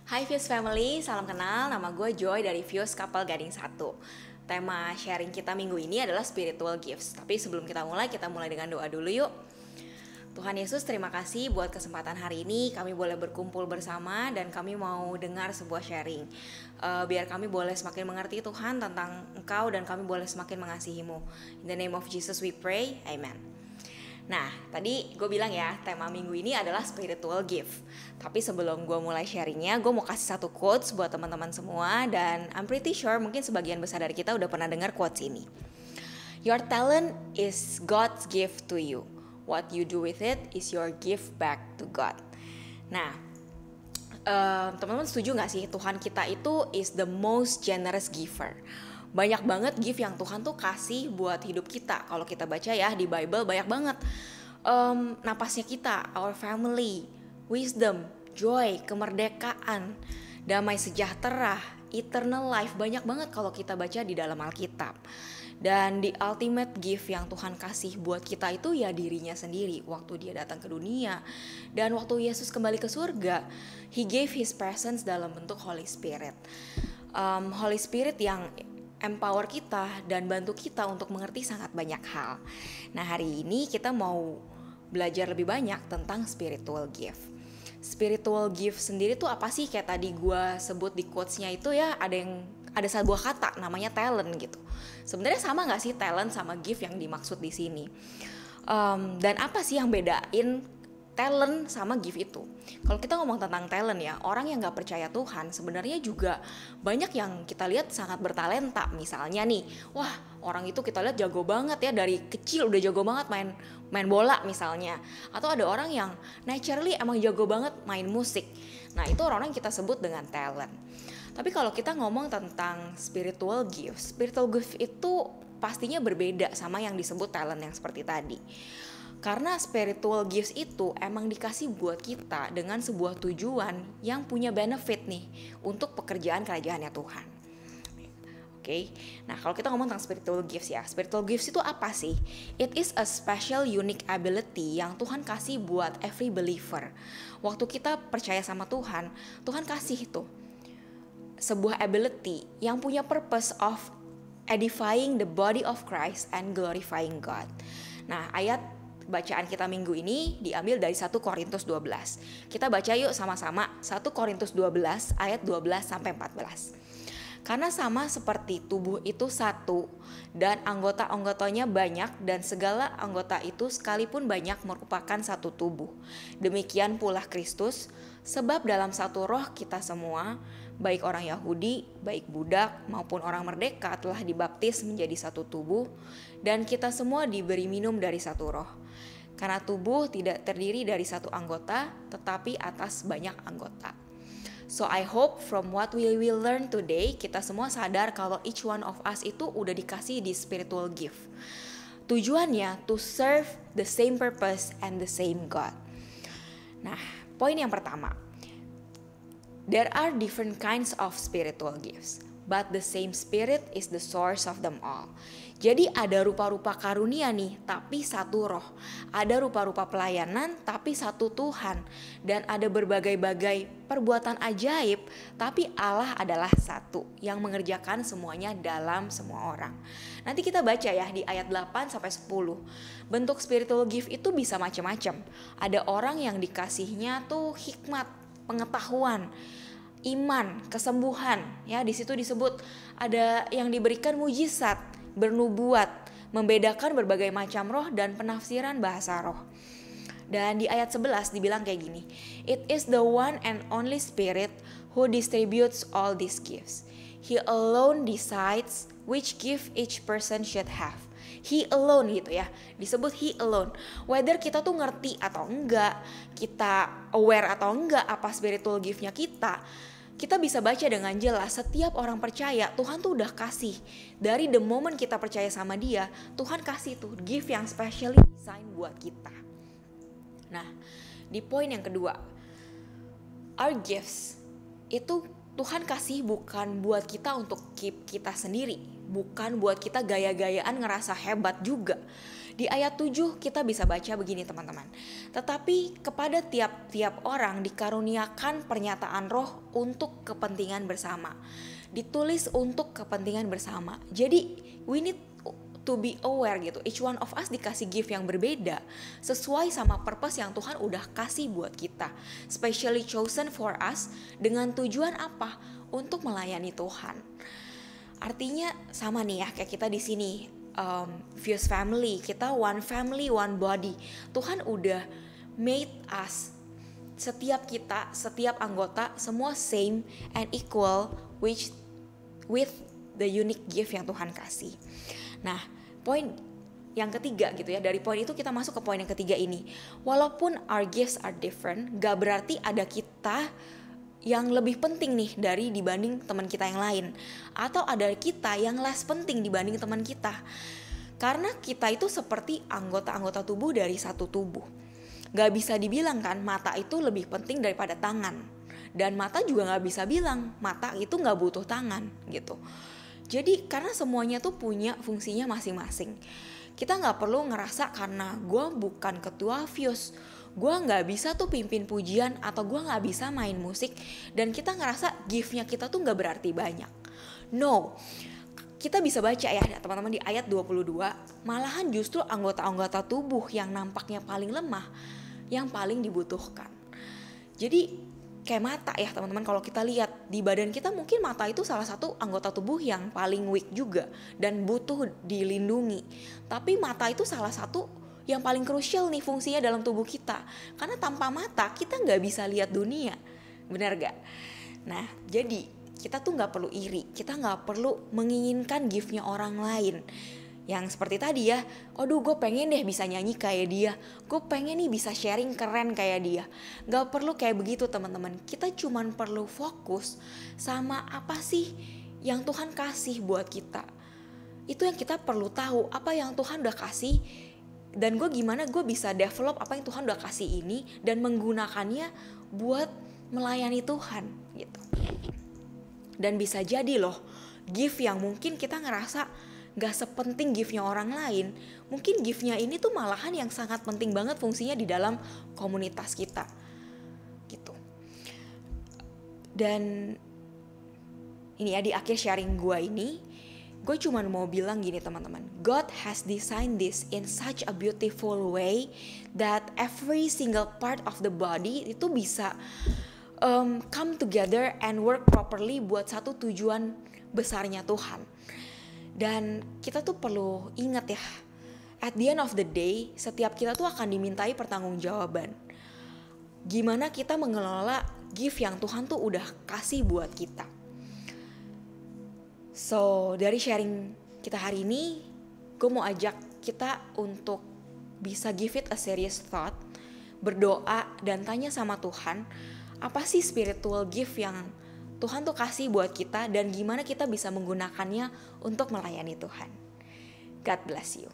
Hai Fuse Family, salam kenal, nama gue Joy dari Fuse Couple Gading 1. Tema sharing kita minggu ini adalah spiritual gifts. Tapi sebelum kita mulai dengan doa dulu yuk. Tuhan Yesus, terima kasih buat kesempatan hari ini kami boleh berkumpul bersama dan kami mau dengar sebuah sharing. Biar kami boleh semakin mengerti Tuhan tentang Engkau dan kami boleh semakin mengasihi-Mu. In the name of Jesus we pray, amen. Nah, tadi gue bilang ya, tema minggu ini adalah spiritual gift. Tapi sebelum gue mulai sharingnya, gue mau kasih satu quotes buat teman-teman semua. Dan I'm pretty sure mungkin sebagian besar dari kita udah pernah dengar quotes ini. Your talent is God's gift to you. What you do with it is your gift back to God. Nah, teman-teman setuju gak sih Tuhan kita itu is the most generous giver? Banyak banget gift yang Tuhan tuh kasih buat hidup kita. Kalau kita baca ya di Bible banyak banget. Napasnya kita, our family, wisdom, joy, kemerdekaan, damai sejahtera, eternal life. Banyak banget kalau kita baca di dalam Alkitab. Dan the ultimate gift yang Tuhan kasih buat kita itu ya dirinya sendiri. Waktu dia datang ke dunia dan waktu Yesus kembali ke surga, He gave His presence dalam bentuk Holy Spirit. Holy Spirit yang empower kita dan bantu kita untuk mengerti sangat banyak hal. Nah, hari ini kita mau belajar lebih banyak tentang spiritual gift. Spiritual gift sendiri tuh apa sih? Kayak tadi gue sebut di quotes-nya itu ya, ada sebuah kata namanya talent gitu. Sebenarnya sama nggak sih talent sama gift yang dimaksud di sini? Dan apa sih yang bedain talent sama gift itu? Kalau kita ngomong tentang talent ya, orang yang gak percaya Tuhan sebenarnya juga banyak yang kita lihat sangat bertalenta. Misalnya nih, wah orang itu kita lihat jago banget ya, dari kecil udah jago banget main bola misalnya. Atau ada orang yang naturally emang jago banget main musik. Nah, itu orang-orang yang kita sebut dengan talent. Tapi kalau kita ngomong tentang spiritual gift itu pastinya berbeda sama yang disebut talent yang seperti tadi. Karena spiritual gifts itu emang dikasih buat kita dengan sebuah tujuan yang punya benefit nih untuk pekerjaan kerajaannya Tuhan. Oke. Nah, kalau kita ngomong tentang spiritual gifts ya, spiritual gifts itu apa sih? It is a special unique ability yang Tuhan kasih buat every believer. Waktu kita percaya sama Tuhan, Tuhan kasih itu sebuah ability yang punya purpose of edifying the body of Christ and glorifying God. Nah, ayat bacaan kita minggu ini diambil dari 1 Korintus 12. Kita baca yuk sama-sama 1 Korintus 12 ayat 12 sampai 14. Karena sama seperti tubuh itu satu dan anggota-anggotanya banyak dan segala anggota itu sekalipun banyak merupakan satu tubuh. Demikian pula Kristus, sebab dalam satu roh kita semua, baik orang Yahudi, baik budak maupun orang merdeka telah dibaptis menjadi satu tubuh dan kita semua diberi minum dari satu roh. Karena tubuh tidak terdiri dari satu anggota, tetapi atas banyak anggota. So I hope from what we will learn today, kita semua sadar kalau each one of us itu udah dikasih di spiritual gift. Tujuannya to serve the same purpose and the same God. Nah, poin yang pertama. There are different kinds of spiritual gifts, but the same Spirit is the source of them all. Jadi ada rupa-rupa karunia nih, tapi satu roh. Ada rupa-rupa pelayanan, tapi satu Tuhan. Dan ada berbagai-bagai perbuatan ajaib, tapi Allah adalah satu yang mengerjakan semuanya dalam semua orang. Nanti kita baca ya di ayat 8-10. Bentuk spiritual gift itu bisa macam-macam. Ada orang yang dikasihnya tuh hikmat, pengetahuan, iman, kesembuhan. Ya, di situ disebut ada yang diberikan mujizat, bernubuat, membedakan berbagai macam roh dan penafsiran bahasa roh. Dan di ayat 11 dibilang kayak gini, it is the one and only Spirit who distributes all these gifts. He alone decides which gift each person should have. He alone gitu ya, disebut He alone. Whether kita tuh ngerti atau enggak, kita aware atau enggak apa spiritual giftnya kita bisa baca dengan jelas. Setiap orang percaya Tuhan tuh udah kasih. Dari the moment kita percaya sama Dia, Tuhan kasih tuh gift yang specially design buat kita. Nah, di poin yang kedua, our gifts itu Tuhan kasih bukan buat kita untuk keep kita sendiri, bukan buat kita gaya-gayaan ngerasa hebat juga. Di ayat 7 kita bisa baca begini teman-teman. Tetapi kepada tiap-tiap orang dikaruniakan pernyataan roh untuk kepentingan bersama. Ditulis untuk kepentingan bersama. Jadi we need to be aware gitu. Each one of us dikasih gift yang berbeda sesuai sama purpose yang Tuhan udah kasih buat kita. Specially chosen for us dengan tujuan apa? Untuk melayani Tuhan. Artinya sama nih ya kayak kita di sini. Fuse family, kita one family, one body. Tuhan udah made us, setiap kita, setiap anggota semua same and equal with the unique gift yang Tuhan kasih. Nah, poin yang ketiga gitu ya, dari poin itu kita masuk ke poin yang ketiga ini. Walaupun our gifts are different, gak berarti ada kita yang lebih penting nih dibanding teman kita yang lain, atau ada kita yang less penting dibanding teman kita. Karena kita itu seperti anggota-anggota tubuh dari satu tubuh. Gak bisa dibilang kan mata itu lebih penting daripada tangan, dan mata juga gak bisa bilang mata itu gak butuh tangan gitu. Jadi karena semuanya tuh punya fungsinya masing-masing. Kita gak perlu ngerasa karena gue bukan ketua Fuse, gue gak bisa tuh pimpin pujian, atau gue gak bisa main musik, dan kita ngerasa giftnya kita tuh gak berarti banyak. No, kita bisa baca ya teman-teman di ayat 22, malahan justru anggota-anggota tubuh yang nampaknya paling lemah yang paling dibutuhkan. Jadi kayak mata ya teman-teman, kalau kita lihat di badan kita mungkin mata itu salah satu anggota tubuh yang paling weak juga dan butuh dilindungi. Tapi mata itu salah satu yang paling krusial nih fungsinya dalam tubuh kita. Karena tanpa mata kita gak bisa lihat dunia. Benar gak? Nah jadi kita tuh gak perlu iri. Kita gak perlu menginginkan giftnya orang lain. Yang seperti tadi ya, aduh gue pengen deh bisa nyanyi kayak dia, gue pengen nih bisa sharing keren kayak dia. Gak perlu kayak begitu teman-teman. Kita cuman perlu fokus sama apa sih yang Tuhan kasih buat kita. Itu yang kita perlu tahu, apa yang Tuhan udah kasih, dan gue gimana gue bisa develop apa yang Tuhan udah kasih ini dan menggunakannya buat melayani Tuhan gitu. Dan bisa jadi loh, gift yang mungkin kita ngerasa gak sepenting giftnya orang lain, mungkin giftnya ini tuh malahan yang sangat penting banget fungsinya di dalam komunitas kita gitu. Dan ini ya di akhir sharing gue ini, gue cuma mau bilang gini teman-teman, God has designed this in such a beautiful way that every single part of the body itu bisa come together and work properly buat satu tujuan besarnya Tuhan. Dan kita tuh perlu ingat ya, at the end of the day, setiap kita tuh akan dimintai pertanggungjawaban. Gimana kita mengelola gift yang Tuhan tuh udah kasih buat kita. So, dari sharing kita hari ini, gue mau ajak kita untuk bisa give it a serious thought, berdoa dan tanya sama Tuhan, apa sih spiritual gift yang Tuhan tuh kasih buat kita dan gimana kita bisa menggunakannya untuk melayani Tuhan. God bless you.